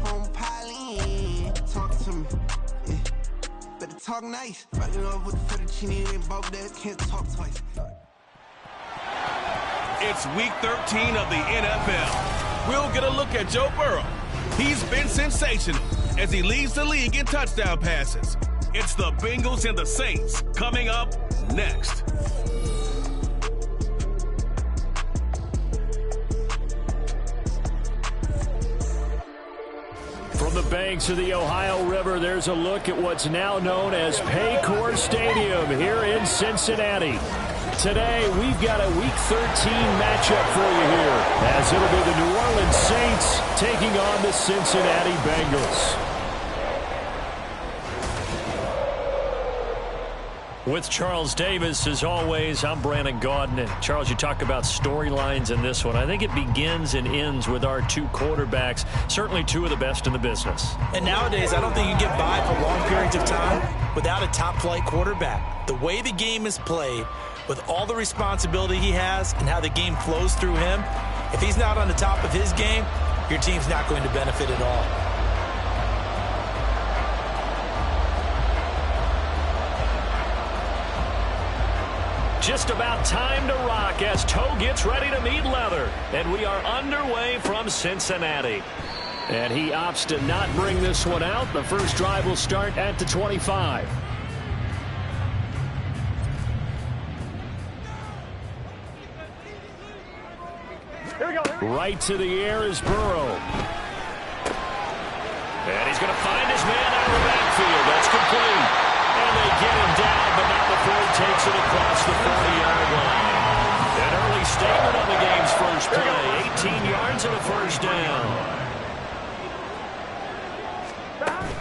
phone piling. Talk to me. Yeah. Better talk nice. Running up with the fettuccine and both that can't talk twice. It's week 13 of the NFL. We'll get a look at Joe Burrow. He's been sensational as he leads the league in touchdown passes. It's the Bengals and the Saints coming up next. From the banks of the Ohio River, there's a look at what's now known as Paycor Stadium here in Cincinnati. Today, we've got a Week 13 matchup for you here, as it'll be the New Orleans Saints taking on the Cincinnati Bengals. With Charles Davis, as always, I'm Brandon Gaudin. And Charles, you talk about storylines in this one. I think it begins and ends with our two quarterbacks, certainly two of the best in the business. And nowadays, I don't think you get by for long periods of time without a top-flight quarterback. The way the game is played, with all the responsibility he has and how the game flows through him, if he's not on the top of his game, your team's not going to benefit at all. Just about time to rock as toe gets ready to meet leather. And we are underway from Cincinnati. And he opts to not bring this one out. The first drive will start at the 25. Here we go. Right to the air is Burrow. And he's going to find his man out of the backfield. That's complete. And they get him down, but not before he takes it across the 40-yard line. An early statement on the game's first play. 18 yards and a first down.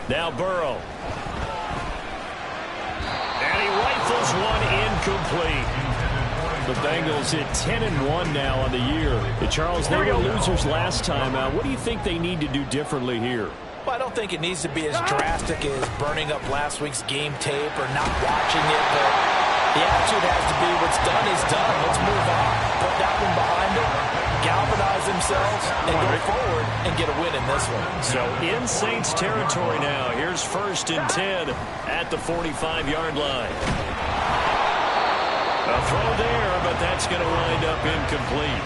Now Burrow. And he rifles one incomplete. The Bengals at 10-1 now on the year. Charles, they were losers last time out. What do you think they need to do differently here? Well, I don't think it needs to be as drastic as burning up last week's game tape or not watching it, but the attitude has to be what's done is done. Let's move on. Put that one behind them, galvanize themselves, and go forward and get a win in this one. So in Saints territory now. Here's 1st and 10 at the 45-yard line. A throw there, but that's going to wind up incomplete.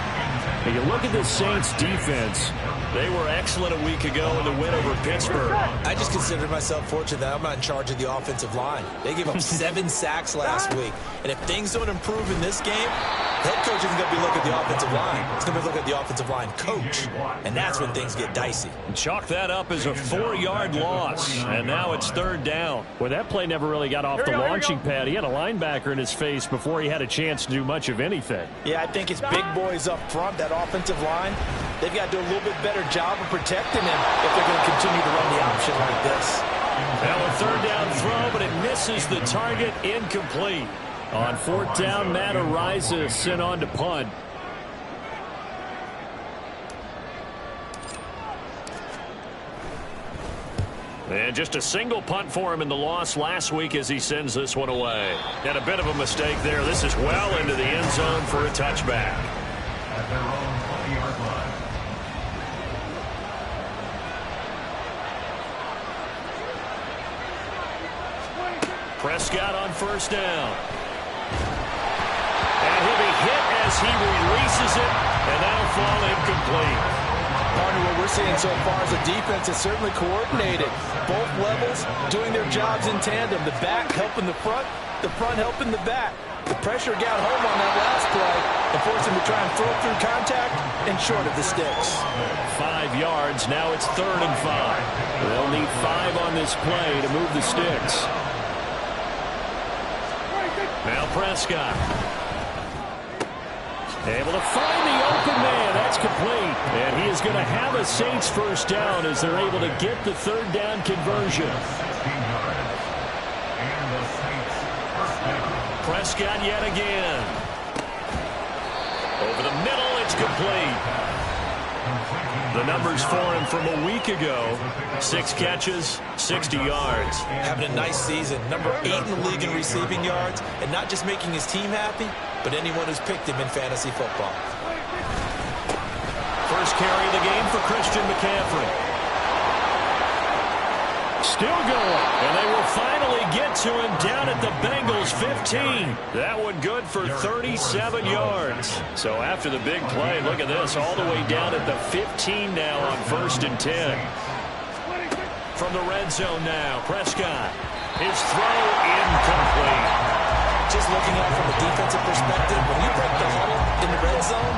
When you look at the Saints defense, they were excellent a week ago in the win over Pittsburgh. I just consider myself fortunate that I'm not in charge of the offensive line. They gave up 7 sacks last week. And if things don't improve in this game, the head coach isn't going to be looking at the offensive line. He's going to be looking at the offensive line coach. And that's when things get dicey. Chalk that up as a 4-yard loss. And now it's 3rd down. Well, that play never really got off the launching pad. He had a linebacker in his face before he had a chance to do much of anything. Yeah, I think it's big boys up front, that offensive line. They've got to do a little bit better job of protecting him if they're going to continue to run the option like this. Now a 3rd down throw, but it misses the target, incomplete. On 4th down, Matt Ariza sent on to punt. And just a single punt for him in the loss last week as he sends this one away. And a bit of a mistake there. This is well into the end zone for a touchback. At their own 20-yard line. Prescott on 1st down. And he'll be hit as he releases it, and that'll fall incomplete. Partner, what we're seeing so far is the defense is certainly coordinated. Both levels doing their jobs in tandem. The back helping the front helping the back. The pressure got home on that last play and forced him to try and throw through contact and short of the sticks. 5 yards. Now it's 3rd and 5. They'll need 5 on this play to move the sticks. Now Prescott. Able to find the open man. That's complete. And he is going to have a Saints 1st down as they're able to get the 3rd down conversion. Prescott yet again. Over the middle, it's complete. The numbers for him from a week ago. 6 catches, 60 yards. Having a nice season. Number 8 in the league in receiving yards. And not just making his team happy, but anyone who's picked him in fantasy football. First carry of the game for Christian McCaffrey. Still going. And they will finally get to him down at the Bengals 15. That one good for 37 yards. So after the big play, look at this, all the way down at the 15 now on 1st and 10. From the red zone now, Prescott. His throw incomplete. Just looking at it from a defensive perspective, when you break the huddle in the red zone,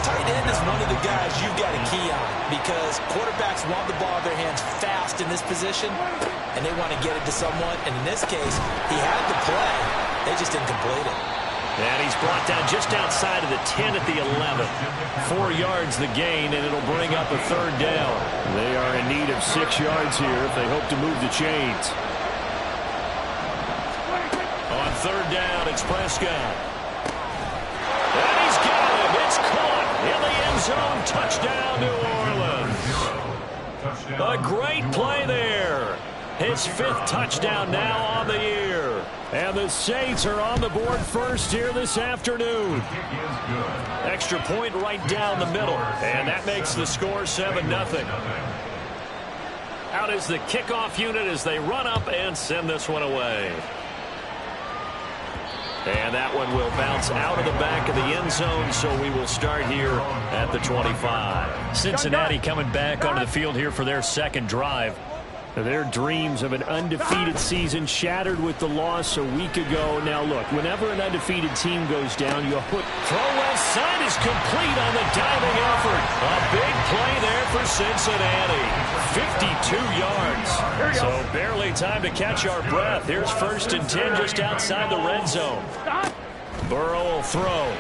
tight end is one of the guys you've got to key on because quarterbacks want the ball in their hands fast in this position, and they want to get it to someone. And in this case, he had the play. They just didn't complete it. And he's brought down just outside of the 10 at the 11. 4 yards the gain, and it'll bring up a 3rd down. They are in need of 6 yards here if they hope to move the chains. On 3rd down, it's Prescott. And he's got him. It's caught in the end zone. Touchdown, New Orleans. A great play there. His 5th touchdown now on the year. And the Saints are on the board first here this afternoon. Extra point right down the middle. And that makes the score 7-0. Out is the kickoff unit as they run up and send this one away. And that one will bounce out of the back of the end zone, so we will start here at the 25. Cincinnati coming back onto the field here for their 2nd drive. Their dreams of an undefeated season shattered with the loss a week ago. Now, look, whenever an undefeated team goes down, you put throw left side is complete on the diving effort. A big play there for Cincinnati. 52 yards. So barely time to catch our breath. Here's 1st and 10 just outside the red zone. Burrow will throw.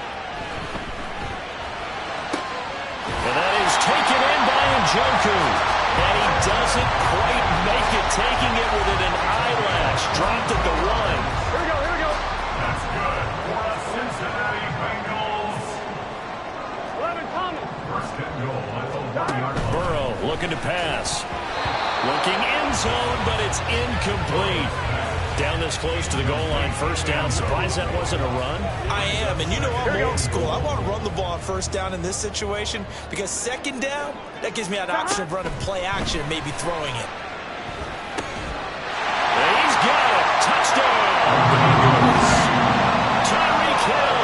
And that is taken in by Njoku. And he doesn't quite make it, taking it within an eyelash. Dropped at the 1. Here we go. That's good for the Cincinnati Bengals. 11 coming. 1st and goal at the 1-yard line. Burrow looking to pass. Looking end zone, but it's incomplete. Down this close to the goal line, 1st down. Surprised that wasn't a run? I am, and you know I'm old school. I want to run the ball on 1st down in this situation because 2nd down, that gives me an option of running play action and maybe throwing it. He's got it. Touchdown. Bengals. Tyreek Hill.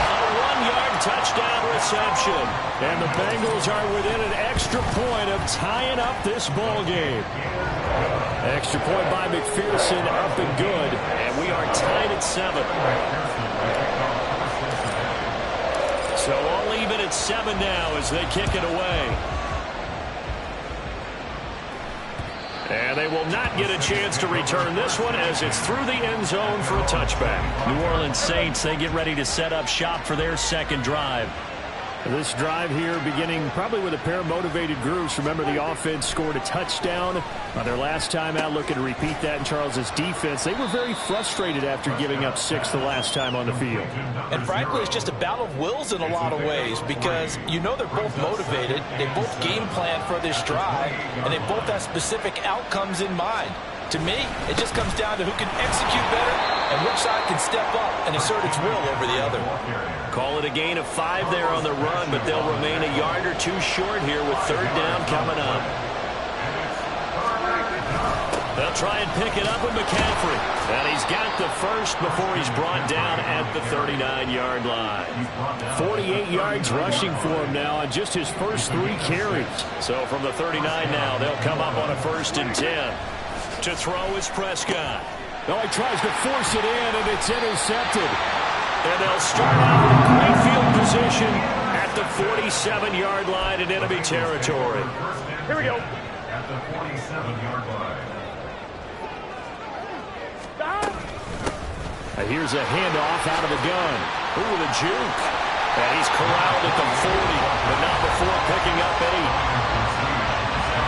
A 1-yard touchdown reception. And the Bengals are within an extra point of tying up this ball game. Extra point by McPherson, up and good. And we are tied at 7. So all even at 7 now as they kick it away. And they will not get a chance to return this one as it's through the end zone for a touchback. New Orleans Saints, they get ready to set up shop for their 2nd drive. This drive here beginning probably with a pair of motivated groups. Remember, the offense scored a touchdown on their last time out, looking to repeat that in Charles's defense. They were very frustrated after giving up 6 the last time on the field. And frankly, it's just a battle of wills in a lot of ways because you know they're both motivated. They both game plan for this drive, and they both have specific outcomes in mind. To me, it just comes down to who can execute better and which side can step up and assert its will over the other. Call it a gain of 5 there on the run, but they'll remain a yard or 2 short here with 3rd down coming up. They'll try and pick it up with McCaffrey. And he's got the 1st before he's brought down at the 39-yard line. 48 yards rushing for him now on just his first 3 carries. So from the 39 now, they'll come up on a 1st and 10. To throw is Prescott. No, he tries to force it in, and it's intercepted. And they'll start out with a great field position at the 47-yard line in enemy territory. Here we go. At the 47-yard line. Here's a handoff out of the gun. Ooh, the juke. And he's corralled at the 40, but not before picking up 8.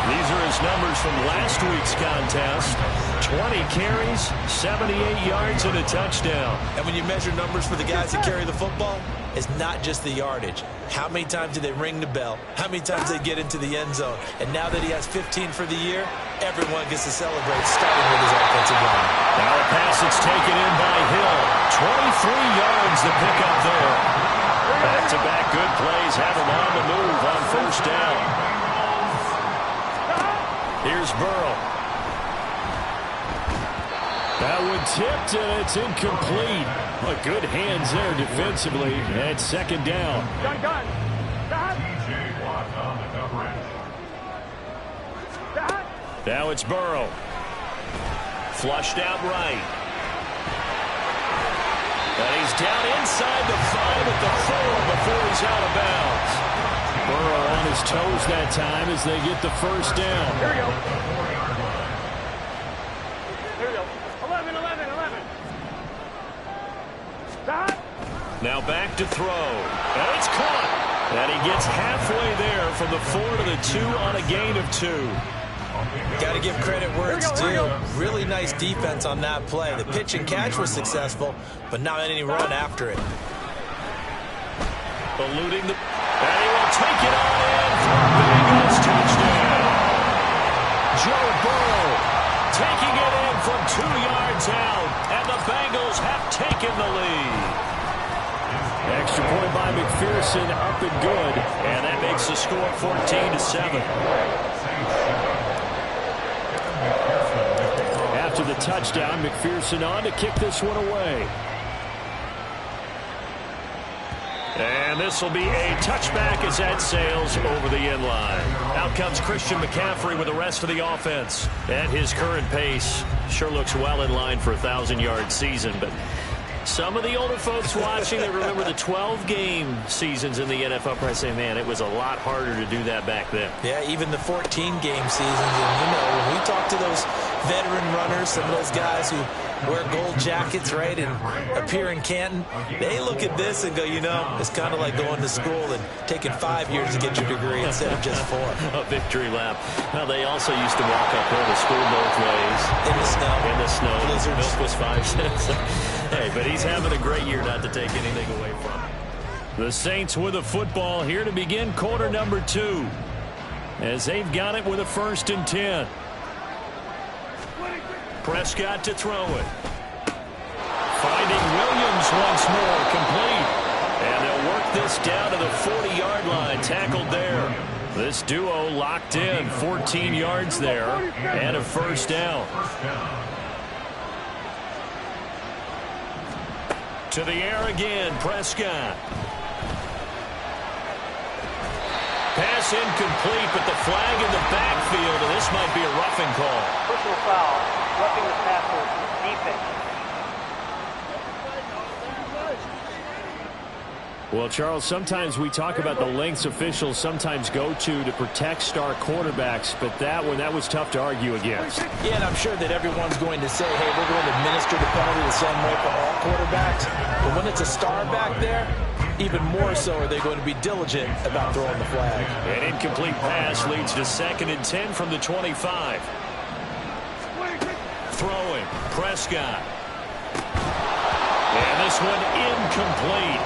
These are his numbers from last week's contest. 20 carries, 78 yards, and a touchdown. And when you measure numbers for the guys that carry the football, it's not just the yardage. How many times do they ring the bell? How many times they get into the end zone? And now that he has 15 for the year, everyone gets to celebrate, starting with his offensive line. Now a pass that's taken in by Hill. 23 yards to pick up there. Back-to-back good plays have him on the move on 1st down. Here's Burrow. That one tipped, and it's incomplete. But good hands there defensively at second down. Now it's Burrow. Flushed out right. And he's down inside the 5 at the 4 before he's out of bounds. Burrow on his toes that time as they get the first down. Here we go. Here we go. 11, 11, 11. Stop. Now back to throw. And it's caught. And he gets halfway there from the 4 to the 2 on a gain of 2. Got to give credit where it's due. Really nice defense on that play. The pitch and catch was successful, but not any run after it. Eluding the... And he will take it on in for a Bengals touchdown. Joe Burrow taking it in from 2 yards out, and the Bengals have taken the lead. Extra point by McPherson, up and good, and that makes the score 14-7. After the touchdown, McPherson on to kick this one away. And this will be a touchback as that sails over the end line. Out comes Christian McCaffrey with the rest of the offense. At his current pace, sure looks well in line for a 1,000-yard season, but some of the older folks watching that remember the 12-game seasons in the NFL probably say, man, it was a lot harder to do that back then. Yeah, even the 14-game seasons. And, you know, when we talk to those veteran runners, some of those guys who wear gold jackets, right, and appear in Canton, they look at this and go, you know, it's kind of like going to school and taking 5 years to get your degree instead of just 4. A victory lap. Well, they also used to walk uphill to school both ways. In the snow. In the snow. Blizzards. Milk was 5 cents. Hey, but he's having a great year, not to take anything away from him. The Saints with a football here to begin quarter number 2. As they've got it with a 1st and 10. Prescott to throw it. Finding Williams once more, complete. And they'll work this down to the 40-yard line, tackled there. This duo locked in, 14 yards there, and a 1st down. To the air again, Prescott. Pass incomplete, but the flag in the backfield, and this might be a roughing call. Personal foul. Roughing the passer. Defense. Well, Charles, sometimes we talk about the lengths officials sometimes go to protect star quarterbacks, but that one, that was tough to argue against. Yeah, and I'm sure that everyone's going to say, hey, we're going to administer the penalty the same way for all quarterbacks. But when it's a star back there, even more so are they going to be diligent about throwing the flag. An incomplete pass leads to 2nd and 10 from the 25. Throwing, Prescott. And this one incomplete.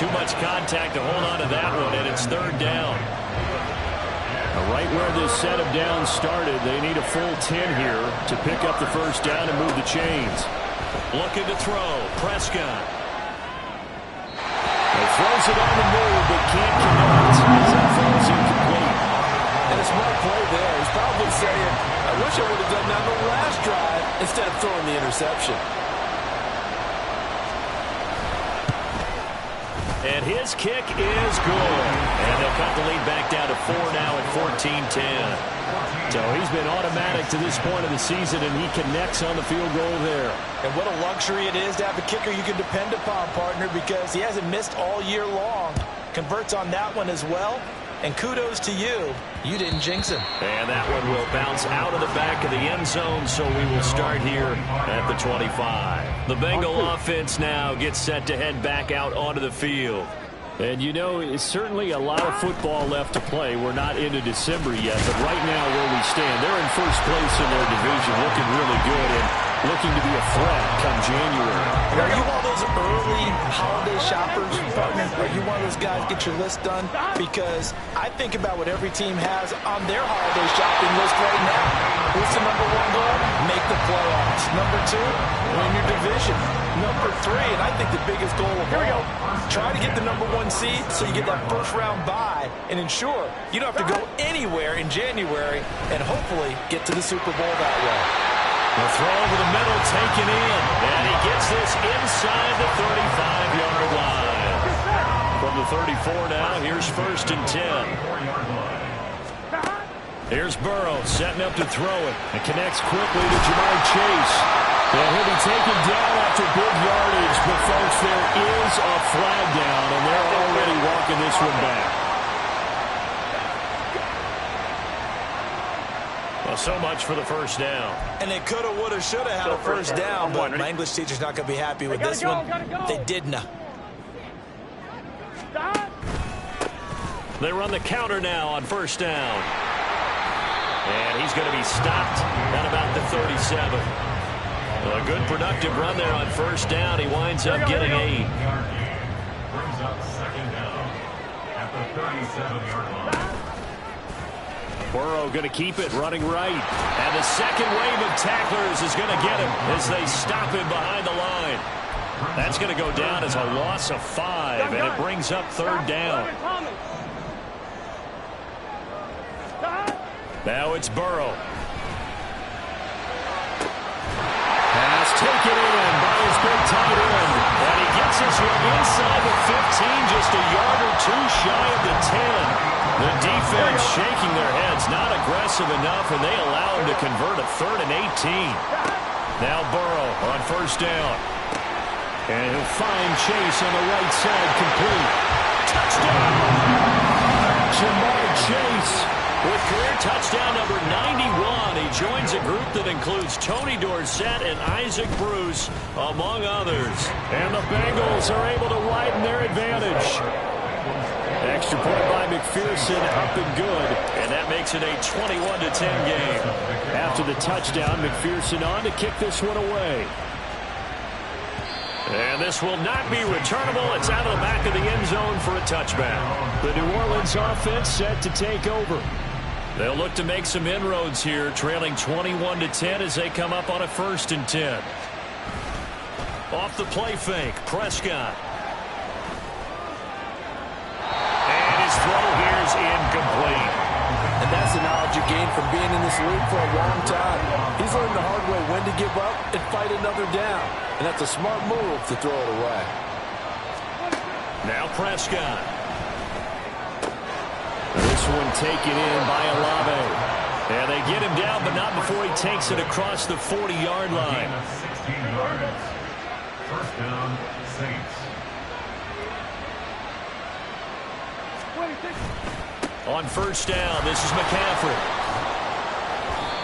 Too much contact to hold on to that one, and it's 3rd down. Right where this set of downs started, they need a full 10 here to pick up the 1st down and move the chains. Looking to throw, Prescott. He throws it on the move, but can't connect. That falls incomplete. And a smart play there. He's probably saying, I wish I would have done that on the last drive instead of throwing the interception. And his kick is good. And they'll cut the lead back down to 4 now at 14-10. So he's been automatic to this point of the season, and he connects on the field goal there. And what a luxury it is to have a kicker you can depend upon, partner, because he hasn't missed all year long. Converts on that one as well. And kudos to you. You didn't jinx him. And that one will bounce out of the back of the end zone, so we will start here at the 25. The Bengal offense now gets set to head back out onto the field. And, you know, it's certainly a lot of football left to play. We're not into December yet, but right now where we stand, they're in first place in their division, looking really good and looking to be a threat come January. Are you one of those early holiday shoppers, partner? Are you one of those guys get your list done? Because I think about what every team has on their holiday shopping list right now. What's the number 1 goal? Make the playoffs. Number 2, win your division. Number 3, and I think the biggest goal of all, try to get the number 1 seed so you get that first round bye and ensure you don't have to go anywhere in January and hopefully get to the Super Bowl that way. The throw over the middle taken in. And he gets this inside the 35-yard line. From the 34 now, here's 1st and 10. Here's Burrow setting up to throw it. It connects quickly to Jamar Chase. And he'll be taken down after big yardage. But, folks, there is a flag down, and they're already walking this one back. Well, so much for the first down. And they could have, would have, should have had a first down, but my English teacher's not going to be happy with this one. They didn't. They run the counter now on 1st down. And he's going to be stopped at about the 37. A good productive run there on 1st down. He winds up getting 8. Brings up 2nd down at the 37-yard line. Burrow going to keep it running right. And the second wave of tacklers is going to get him as they stop him behind the line. That's going to go down as a loss of 5, and it brings up 3rd down. Now it's Burrow. Pass taken in by his big tight end. And he gets this one inside the 15, just a yard or 2 shy of the 10. The defense shaking their heads, not aggressive enough, and they allow him to convert a 3rd and 18. Now Burrow on 1st down. And he'll find Chase on the right side, complete. Touchdown! Jamar Chase with career touchdown number 91. He joins a group that includes Tony Dorsett and Isaac Bruce, among others. And the Bengals are able to widen their advantage. Extra point by McPherson, up and good. And that makes it a 21-10 game. After the touchdown, McPherson on to kick this one away. And this will not be returnable. It's out of the back of the end zone for a touchback. The New Orleans offense set to take over. They'll look to make some inroads here, trailing 21-10 as they come up on a 1st and 10. Off the play fake, Prescott. And his throw here is incomplete. And that's the knowledge you gain from being in this league for a long time. He's learned the hard way when to give up and fight another down. And that's a smart move to throw it away. Now Prescott. This one taken in by Olave. And they get him down, but not before he takes it across the 40-yard line. 16 yards. 1st down, Saints. On 1st down, this is McCaffrey.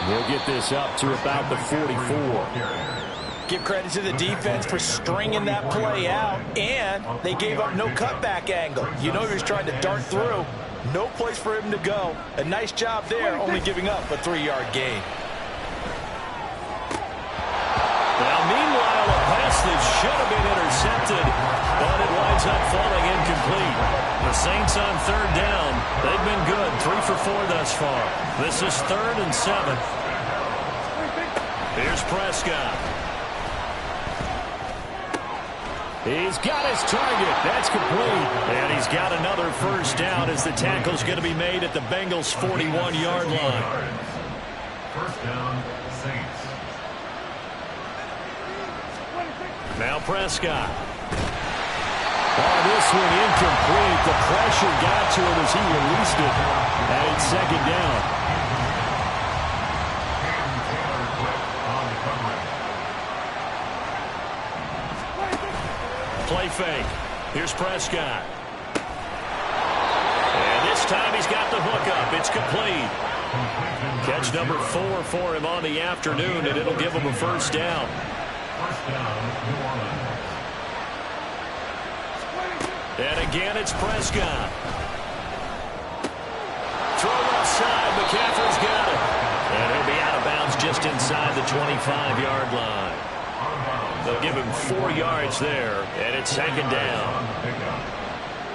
We'll get this up to about the 44. Give credit to the defense for stringing that play out, and they gave up no cutback angle. You know he was trying to dart through. No place for him to go. A nice job there, only giving up a 3-yard gain. Now, meanwhile, a pass that should have been intercepted, but it winds up falling incomplete. The Saints on 3rd down. They've been good, 3 for 4 thus far. This is 3rd and 7. Here's Prescott. He's got his target. That's complete. And he's got another 1st down as the tackle's going to be made at the Bengals' 41-yard line. 1st down, Saints. Now Prescott. Oh, this one incomplete. The pressure got to him as he released it. And it's 2nd down. Play fake. Here's Prescott. And this time he's got the hook up. It's complete. Catch number 4 for him on the afternoon, and it'll give him a 1st down. 1st down, New Orleans. And again, it's Prescott. Throw left side. McCaffrey's got it. And he'll be out of bounds just inside the 25-yard line. They'll give him 4 yards there, and it's 2nd down.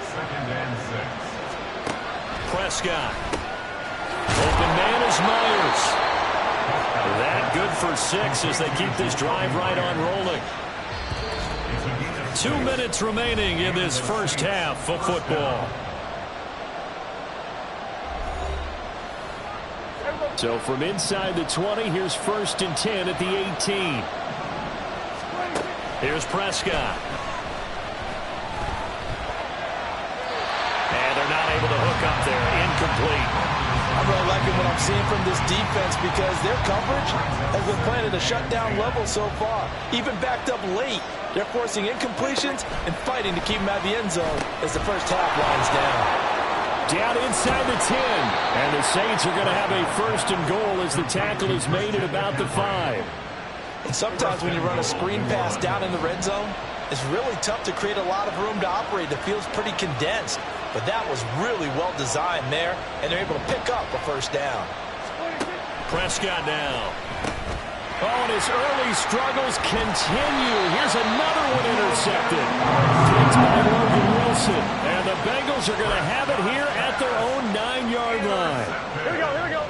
2nd and 6. Prescott. Open man is Myers. That good for 6 as they keep this drive right on rolling. 2 minutes remaining in this first half of football. So from inside the 20, here's 1st and 10 at the 18. Here's Prescott. And they're not able to hook up there. Incomplete. I'm really liking what I'm seeing from this defense because their coverage has been playing at a shutdown level so far. Even backed up late, they're forcing incompletions and fighting to keep them out of the end zone as the first half winds down. Down inside the 10. And the Saints are going to have a 1st and goal as the tackle is made at about the 5. And sometimes when you run a screen pass down in the red zone, it's really tough to create a lot of room to operate. The field's pretty condensed. But that was really well designed there, and they're able to pick up a 1st down. Prescott now. Oh, and his early struggles continue. Here's another one intercepted. Picked by Logan Wilson. And the Bengals are going to have it here at their own 9-yard line. Here we go, here we go.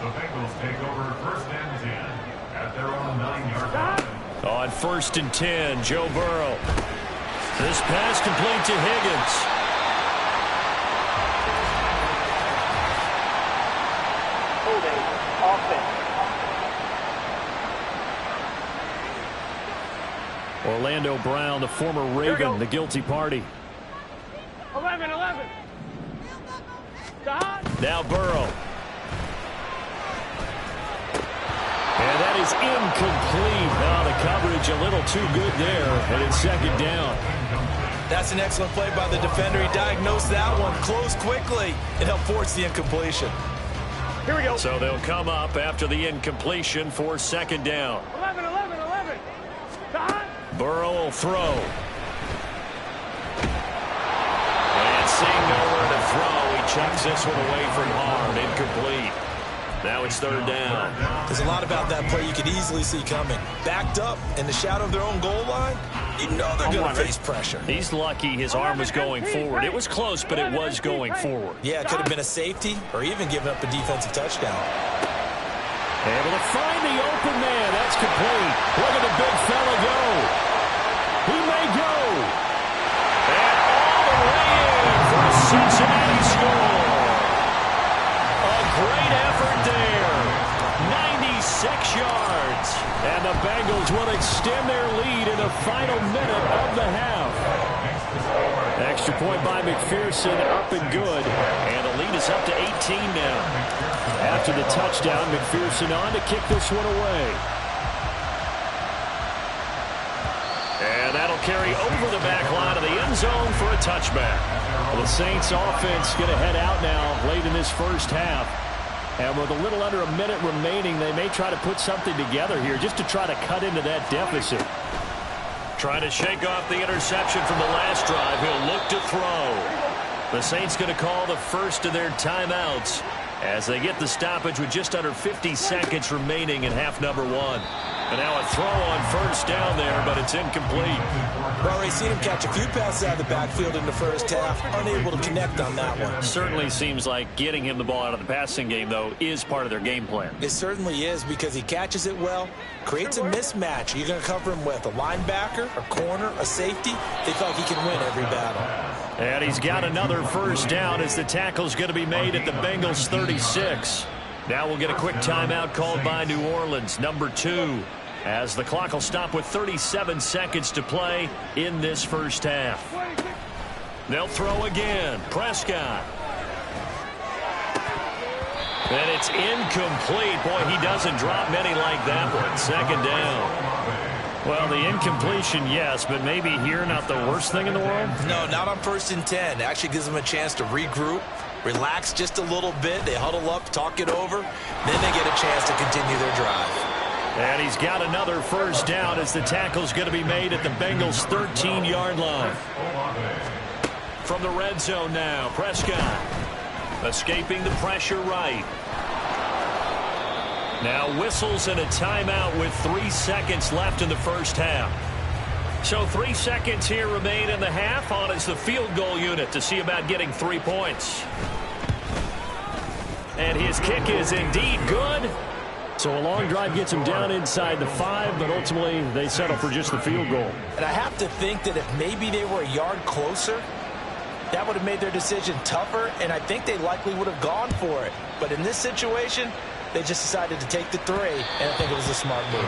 The Bengals take over 1st and 10 at their own 9-yard line. On 1st and 10, Joe Burrow. This pass complete to Higgins. Holding offense. Orlando Brown, the former Raven, the guilty party. 11. Now Burrow. And that is incomplete. Now the coverage a little too good there, and it's 2nd down. That's an excellent play by the defender. He diagnosed that one, closed quickly, and helped force the incompletion. Here we go. So they'll come up after the incompletion for 2nd down. 11. Burrow will throw. And seeing nowhere to throw, he chucks this one away from hard. Incomplete. Now it's 3rd down. There's a lot about that play you could easily see coming. Backed up in the shadow of their own goal line, you know they're going to face pressure. He's lucky his arm was going forward. It was close, but it was going forward. Yeah, it could have been a safety or even given up a defensive touchdown. Able to find the open man. That's complete. Look at the big fella go. He may go. And all the way in for a Cincinnati score. A great effort there. 96 yards. And the Bengals will extend their lead in the final minute of the half. Extra point by McPherson, up and good. And the lead is up to 18 now. After the touchdown, McPherson on to kick this one away. And that'll carry over the back line of the end zone for a touchback. Well, the Saints offense going to head out now late in this 1st half. And with a little under a minute remaining, they may try to put something together here just to try to cut into that deficit. Trying to shake off the interception from the last drive. He'll look to throw. The Saints going to call the first of their timeouts as they get the stoppage with just under 50 seconds remaining in half number 1. And now a throw on 1st down there, but it's incomplete. Well, we've seen him catch a few passes out of the backfield in the 1st half, unable to connect on that one. Certainly seems like getting him the ball out of the passing game, though, is part of their game plan. It certainly is because he catches it well, creates a mismatch. You're going to cover him with a linebacker, a corner, a safety. They feel like he can win every battle. And he's got another 1st down as the tackle's going to be made at the Bengals 36. Now we'll get a quick timeout called by New Orleans, number 2, as the clock will stop with 37 seconds to play in this 1st half. They'll throw again. Prescott. And it's incomplete. Boy, he doesn't drop many like that one. 2nd down. Well, the incompletion, yes, but maybe here not the worst thing in the world? No, not on 1st and 10. It actually gives them a chance to regroup, relax just a little bit. They huddle up, talk it over. Then they get a chance to continue their drive. And he's got another 1st down as the tackle's going to be made at the Bengals' 13-yard line. From the red zone now, Prescott escaping the pressure right. Now whistles and a timeout with 3 seconds left in the 1st half. So 3 seconds here remain in the half. On is the field goal unit to see about getting 3 points. And his kick is indeed good. So a long drive gets him down inside the 5, but ultimately they settle for just the field goal. And I have to think that if maybe they were a yard closer, that would have made their decision tougher, and I think they likely would have gone for it. But in this situation, They just decided to take the 3, and I think it was a smart move.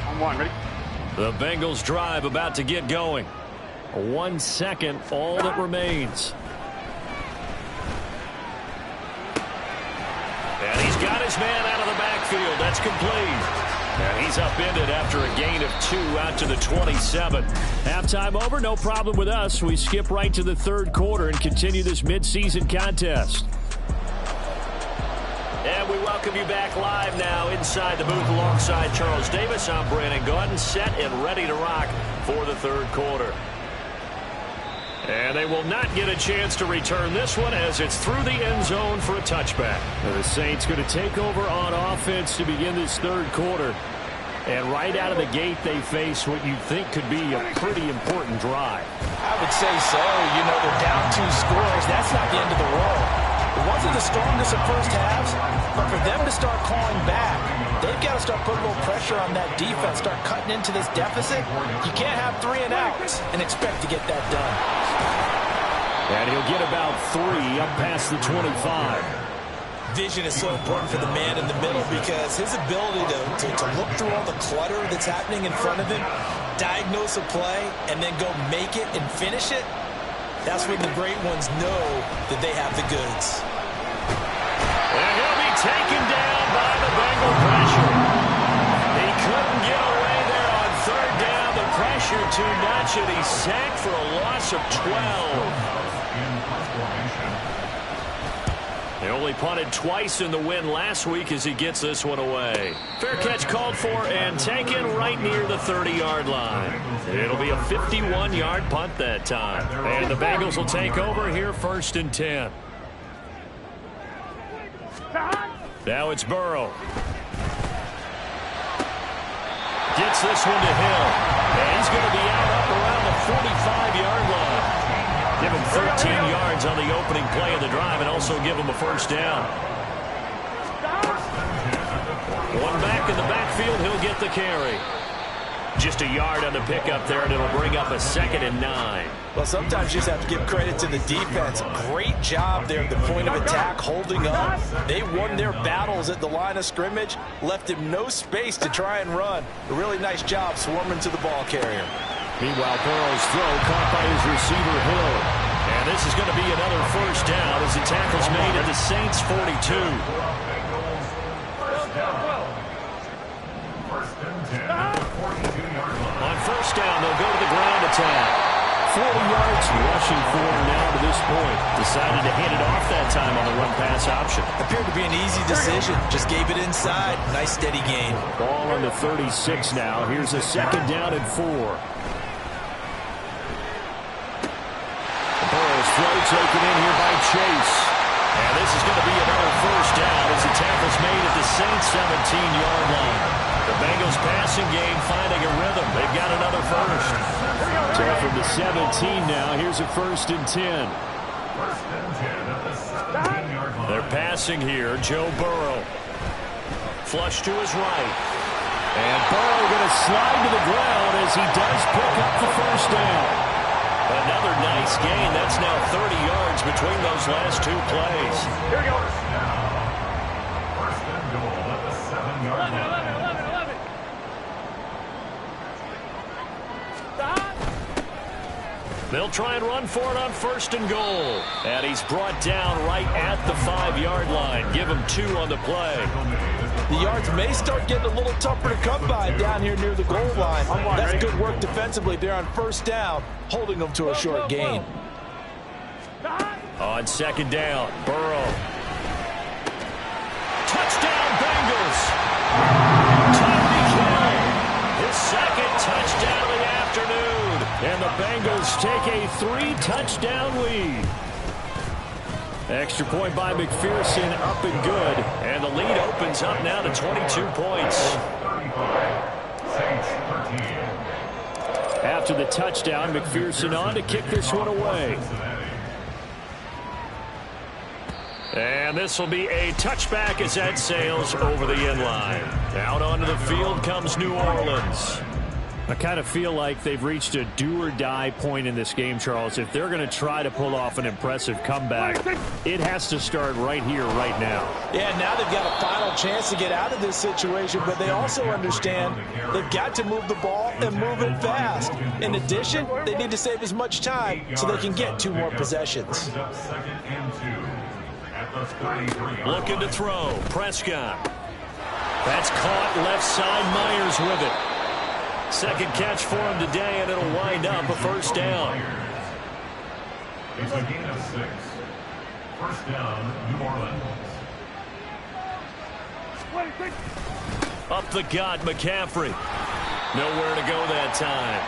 On one, ready? The Bengals drive about to get going. 1 second, all that remains. And he's got his man out of the backfield. That's complete. And he's upended after a gain of 2 out to the 27. Halftime over, no problem with us. We skip right to the third quarter and continue this midseason contest. And we welcome you back live now inside the booth alongside Charles Davis. I'm Brandon Gaudin, set and ready to rock for the third quarter. And they will not get a chance to return this one as it's through the end zone for a touchback. Now the Saints going to take over on offense to begin this third quarter. And right out of the gate, they face what you think could be a pretty important drive. I would say so. You know, they're down 2 scores. That's not the end of the world. It wasn't the strongest of first halves, but for them to start clawing back, they've got to start putting a little pressure on that defense, start cutting into this deficit. You can't have 3 and outs and expect to get that done. And he'll get about 3 up past the 25. Vision is so important for the man in the middle because his ability to look through all the clutter that's happening in front of him, diagnose a play, and then go make it and finish it, that's when the great ones know that they have the goods. And he'll be taken down by the Bengal pressure. He couldn't get away there on third down. The pressure too much, and he's sacked for a loss of 12. They only punted twice in the win last week as he gets this one away. Fair catch called for and taken right near the 30-yard line. It'll be a 51-yard punt that time. And the Bengals will take over here 1st and 10. Now it's Burrow. Gets this one to Hill. And he's going to be out up around the 45-yard line. Give him 13 yards on the opening play of the drive and also give him a first down. One back in the backfield, he'll get the carry. Just a yard on the pickup there, and it'll bring up a 2nd and 9. Well, sometimes you just have to give credit to the defense. Great job there at the point of attack, holding up. They won their battles at the line of scrimmage, left him no space to try and run. A really nice job swarming to the ball carrier. Meanwhile, Burrow's throw caught by his receiver, Hill. And this is going to be another first down as the tackle's made at the Saints' 42. On first down, they'll go to the ground attack. 40 yards rushing for him now to this point. Decided to hand it off that time on the run-pass option. Appeared to be an easy decision. Just gave it inside. Nice steady gain. Ball on the 36 now. Here's a 2nd down and 4. Burrow's throw taken in here by Chase. And this is going to be another first down as the tackle's made at the Saints' 17-yard line. The Bengals passing game finding a rhythm. They've got another first. So from the 17 now, here's a 1st and 10. They're passing here. Joe Burrow. Flush to his right. And Burrow going to slide to the ground as he does pick up the first down. Another nice gain. That's now 30 yards between those last 2 plays. Here we go. First and goal at the 7-yard line. They'll try and run for it on 1st and goal. And he's brought down right at the 5-yard line. Give him 2 on the play. The yards may start getting a little tougher to come by down here near the goal line. That's good work defensively there on first down, holding them to a short gain. On 2nd down, Burrow. Touchdown, Bengals. Tyreek Hill, his 2nd touchdown of the afternoon. And the Bengals take a 3-touchdown lead. Extra point by McPherson, up and good. And the lead opens up now to 22 points. After the touchdown, McPherson on to kick this one away. And this will be a touchback as that sails over the end line. Out onto the field comes New Orleans. I kind of feel like they've reached a do-or-die point in this game, Charles. If they're going to try to pull off an impressive comeback, it has to start right here, right now. Yeah, now they've got a final chance to get out of this situation, but they also understand they've got to move the ball and move it fast. In addition, they need to save as much time so they can get 2 more possessions. Looking to throw. Prescott. That's caught left side. Myers with it. Second catch for him today, and it'll wind up a first down. It's a gain of 6. First down, New Orleans. Up the gut, McCaffrey. Nowhere to go that time.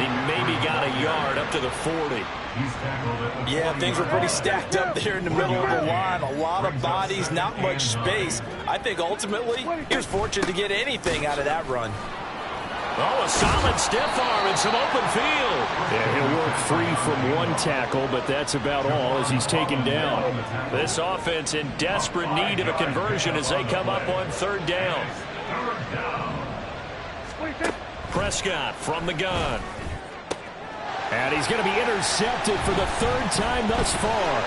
He maybe got a yard up to the 40. Yeah, things were pretty stacked up there in the middle of the line. A lot of bodies, not much space. I think ultimately he was fortunate to get anything out of that run. Oh, a solid stiff arm and some open field. Yeah, he'll work free from one tackle, but that's about all as he's taken down. This offense in desperate need of a conversion as they come up on 3rd down. Prescott from the gun. And he's going to be intercepted for the 3rd time thus far.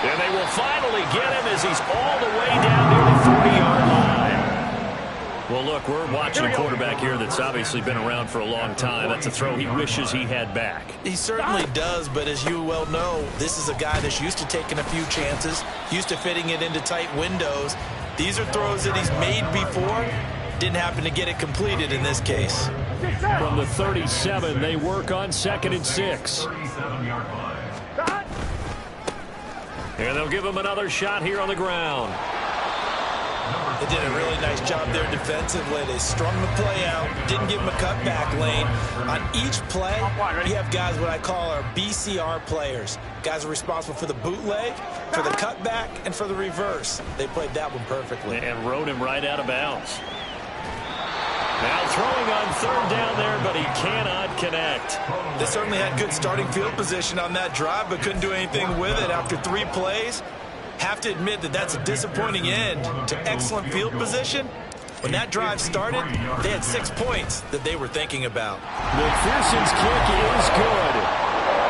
And they will finally get him as he's all the way down near the 40-yard line. Well, look, we're watching a quarterback here that's obviously been around for a long time. That's a throw he wishes he had back. He certainly does, but as you well know, this is a guy that's used to taking a few chances, used to fitting it into tight windows. These are throws that he's made before. Didn't happen to get it completed in this case. From the 37, they work on 2nd and 6. And they'll give him another shot here on the ground. They did a really nice job there defensively. They strung the play out, didn't give him a cutback lane. On each play, you have guys what I call our BCR players. Guys are responsible for the bootleg, for the cutback, and for the reverse. They played that one perfectly. And rode him right out of bounds. Now throwing on 3rd down there, but he cannot connect. They certainly had good starting field position on that drive, but couldn't do anything with it after 3 plays. Have to admit that that's a disappointing end to excellent field position. When that drive started, they had 6 points that they were thinking about. McPherson's kick is good.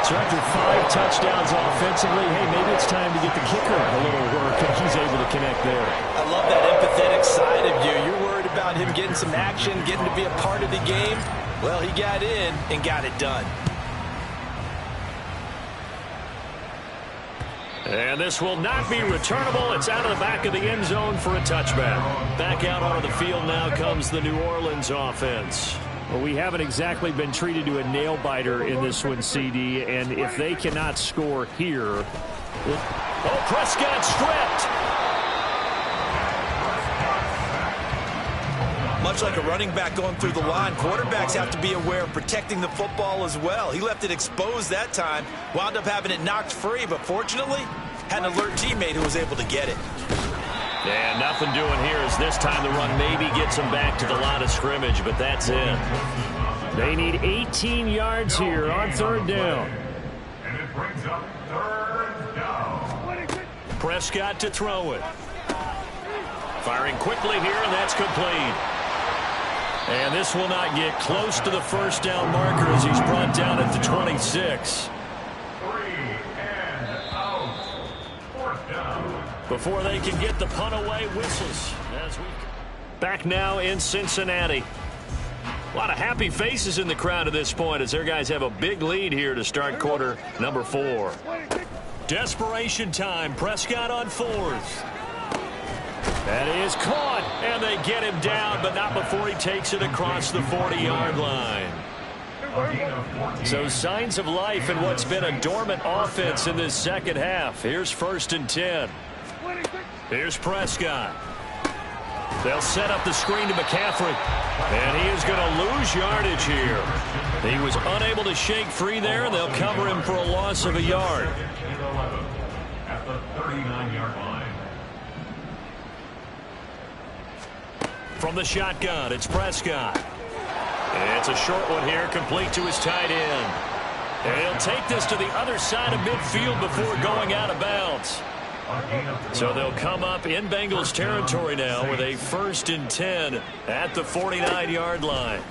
So after 5 touchdowns offensively, hey, maybe it's time to get the kicker a little work, and he's able to connect there. I love that empathetic side of you. You're worried about him getting some action, getting to be a part of the game. Well, he got in and got it done. And this will not be returnable. It's out of the back of the end zone for a touchback. Back out onto the field now comes the New Orleans offense. Well, we haven't exactly been treated to a nail-biter in this one, CD, and if they cannot score here... Oh, Prescott stripped! Much like a running back going through the line, quarterbacks have to be aware of protecting the football as well. He left it exposed that time, wound up having it knocked free, but fortunately, had an alert teammate who was able to get it. Yeah, nothing doing here as this time the run maybe gets them back to the line of scrimmage, but that's it. They need 18 yards here on 3rd down. And it brings up 3rd down. Prescott to throw it. Firing quickly here, and that's complete. And this will not get close to the 1st down marker as he's brought down at the 26. 3 and out. 4th down. Before they can get the punt away, whistles. As we back now in Cincinnati. A lot of happy faces in the crowd at this point as their guys have a big lead here to start quarter number 4. Desperation time. Prescott on 4th. That is caught, and they get him down, but not before he takes it across the 40-yard line. So signs of life in what's been a dormant offense in this second half. Here's 1st and 10. Here's Prescott. They'll set up the screen to McCaffrey, and he is going to lose yardage here. He was unable to shake free there, and they'll cover him for a loss of a yard. At the 39-yard line. From the shotgun, it's Prescott. It's a short one here, complete to his tight end. And he'll take this to the other side of midfield before going out of bounds. So they'll come up in Bengals territory now with a 1st and 10 at the 49-yard line.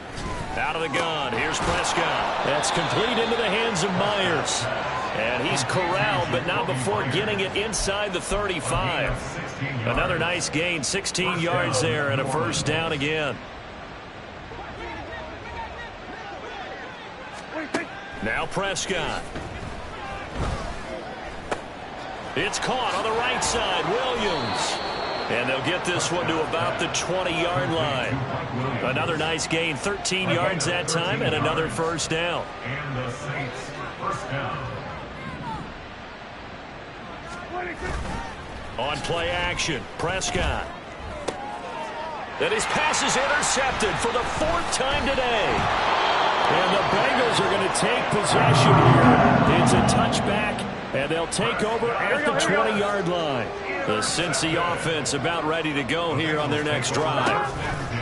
Out of the gun, here's Prescott. That's complete into the hands of Myers. And he's corralled, but not before getting it inside the 35. Another nice gain, 16 yards there, and a 1st down again. Now Prescott. It's caught on the right side, Williams. And they'll get this one to about the 20-yard line. Another nice gain, 13 yards that time, and another 1st down. And the Saints, 1st down. On play action, Prescott. And his pass is intercepted for the 4th time today. And the Bengals are going to take possession here. It's a touchback, and they'll take over at the 20-yard line. The Cincy offense about ready to go here on their next drive.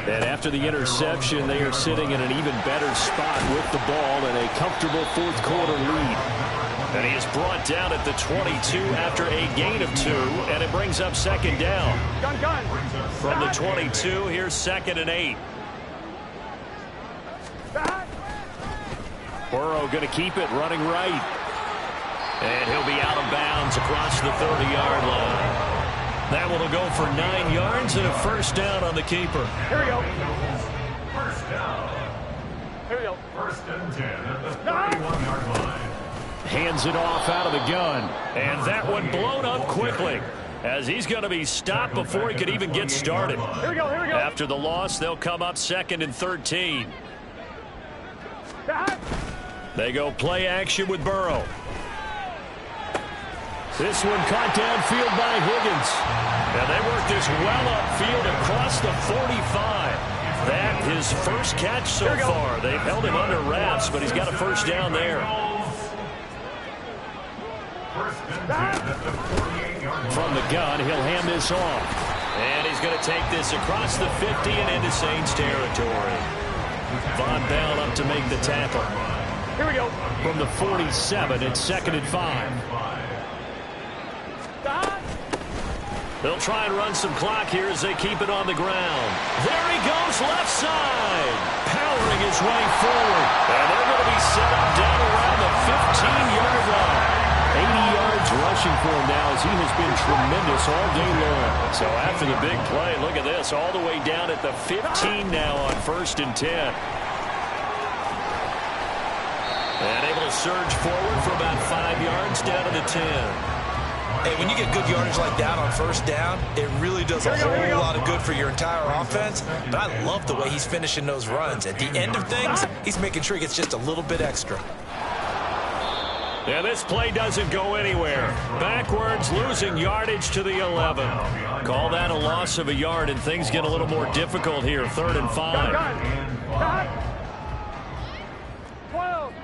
And after the interception, they are sitting in an even better spot with the ball and a comfortable 4th quarter lead. And he is brought down at the 22 after a gain of 2, and it brings up 2nd down. From the 22, here's 2nd and 8. Burrow going to keep it running right. And he'll be out of bounds across the 30-yard line. That one will go for 9 yards and a 1st down on the keeper. Here we go. 1st down. Here we go. 1st and 10 at the 31-yard line. Hands it off out of the gun. And that one blown up quickly, as he's going to be stopped before he could even get started. Here we go. Here we go. After the loss, they'll come up 2nd and 13. They go play action with Burrow. This one caught downfield by Higgins. And they work this well upfield across the 45. That his 1st catch so far. They've held him under wraps, but he's got a 1st down there. From the gun, he'll hand this off. And he's going to take this across the 50 and into Saints territory. Von Bell up to make the tackle. Here we go. From the 47, it's 2nd and 5. They'll try and run some clock here as they keep it on the ground. There he goes, left side. Powering his way forward. And they're going to be set up down around the 15-yard line. 80 yards rushing for him now as he has been tremendous all day long. So after the big play, look at this, all the way down at the 15 now on 1st and 10. And able to surge forward for about 5 yards down to the 10. Hey, when you get good yardage like that on 1st down, it really does a whole lot of good for your entire offense. But I love the way he's finishing those runs. At the end of things, he's making sure he gets just a little bit extra. Yeah, this play doesn't go anywhere. Backwards, losing yardage to the 11. Call that a loss of a yard, and things get a little more difficult here. 3rd and 5. 12.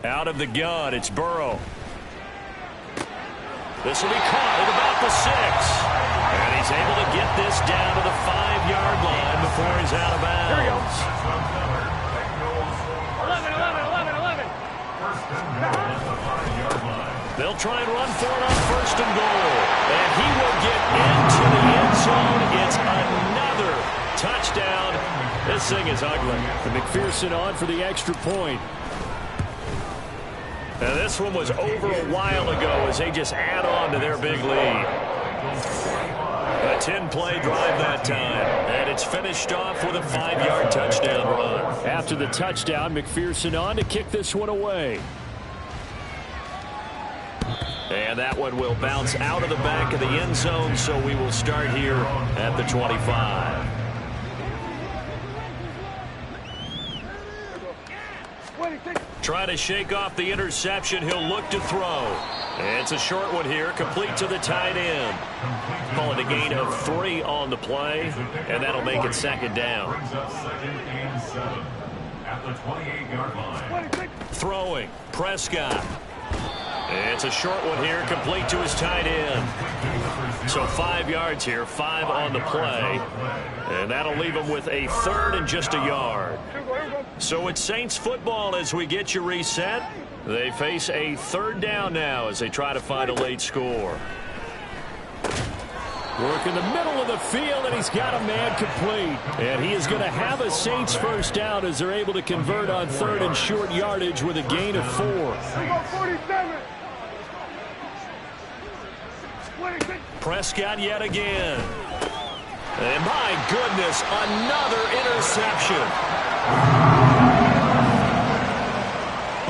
Out of the gun, it's Burrow. This will be caught at about the 6. And he's able to get this down to the 5-yard line before he's out of bounds. Here we go. 11. They'll try and run for it on 1st and goal. And he will get into the end zone. It's another touchdown. This thing is ugly. And McPherson on for the extra point. Now this one was over a while ago as they just add on to their big lead. A 10-play drive that time. And it's finished off with a 5-yard touchdown run. After the touchdown, McPherson on to kick this one away. And that one will bounce out of the back of the end zone, so we will start here at the 25. Trying to shake off the interception. He'll look to throw. It's a short one here, complete to the tight end. Call it a gain of 3 on the play, and that'll make it 2nd down. At the 28-yard line. Throwing, Prescott. It's a short one here, complete to his tight end. So 5 yards here, 5 on the play. And that'll leave him with a 3rd and just a yard. So it's Saints football as we get you reset. They face a third down now as they try to find a late score. Work in the middle of the field, and he's got a man complete. And he is going to have a Saints first down as they're able to convert on third and short yardage with a gain of 4. Prescott yet again. And my goodness, another interception.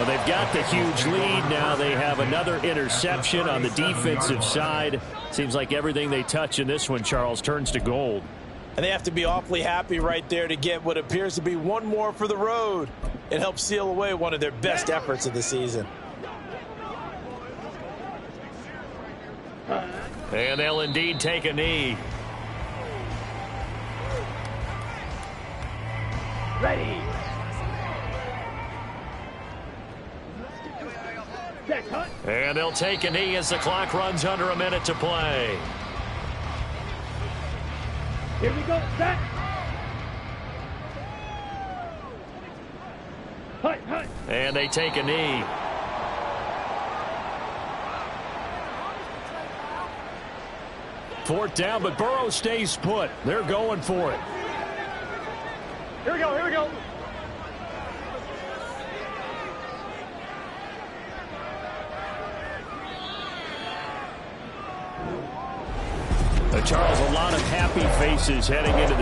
Well, they've got the huge lead now. They have another interception on the defensive side. Seems like everything they touch in this one, Charles, turns to gold. And they have to be awfully happy right there to get what appears to be one more for the road. It helps seal away one of their best efforts of the season. And they'll indeed take a knee. Ready. And they'll take a knee as the clock runs under a minute to play. Here we go. Set. Hut, hut. And they take a knee. Fourth down, but Burrow stays put. They're going for it. Here we go. Here we go. Charles, a lot of happy faces heading into the